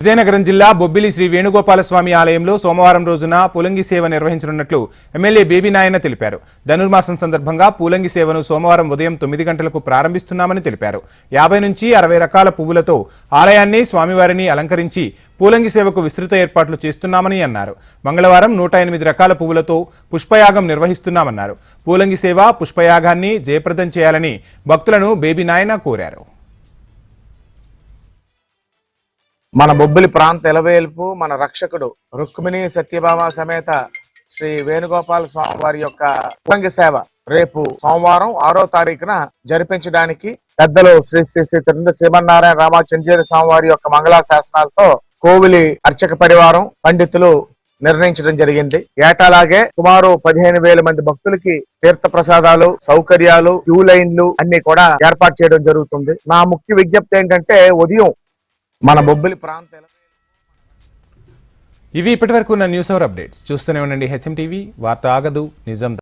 విజయనగరం జిల్లా బొబ్బిలి శ్రీ వేణుగోపాలస్వామి ఆలయంలో సోమవారం రోజున పూలంగి సేవ నిర్వహించనున్నట్లు ఎమ్మెల్యే బేబీ నాయన తెలిపారు. ధనుర్మాసం సందర్భంగా పూలంగి సేవను సోమవారం ఉదయం 9 గంటలకు ప్రారంభిస్తున్నామని తెలిపారు. 50 నుంచి 60 రకాల పువ్వులతో ఆలయాన్ని స్వామివారిని అలంకరించి పూలంగి సేవకు విస్తృత ఏర్పాట్లు చేస్తున్నామని అన్నారు. మంగళవారం 108 రకాల పువ్వులతో పుష్పయాగం నిర్వహిస్తున్నామన్నారు. పూలంగి సేవ పుష్పయాగాన్ని జయప్రదం చేయాలని భక్తులను బేబీ నాయన కోరారు. మన బొబ్బిలి ప్రాంత ఎలవేల్పు మన రక్షకుడు రుక్మిణి సత్యభామ సమేత శ్రీ వేణుగోపాల స్వామి వారి యొక్క పూలంగి సేవ రేపు సోమవారం 6వ తారీఖున జరిపించడానికి పెద్దలు శ్రీ శ్రీ శ్రీ శ్రీమన్నారాయణ రామచంద్ర స్వామి వారి యొక్క మంగళా శాసనాలతో కోవిలి అర్చక పరివారం పండితులు నిర్ణయించడం జరిగింది. ఏటాలాగే సుమారు 15,000 మంది భక్తులకి తీర్థ ప్రసాదాలు, సౌకర్యాలు, క్యూ లైన్లు అన్ని కూడా ఏర్పాటు చేయడం జరుగుతుంది. నా ముఖ్య విజ్ఞప్తి ఏంటంటే ఉదయం మన బొబ్బిలి ప్రాంత ఇవి ఇప్పటివరకు ఉన్న న్యూస్ అవర్ అప్డేట్స్ చూస్తూనే ఉండండి. హెచ్ఎం టీవీ, వార్త ఆగదు, నిజం.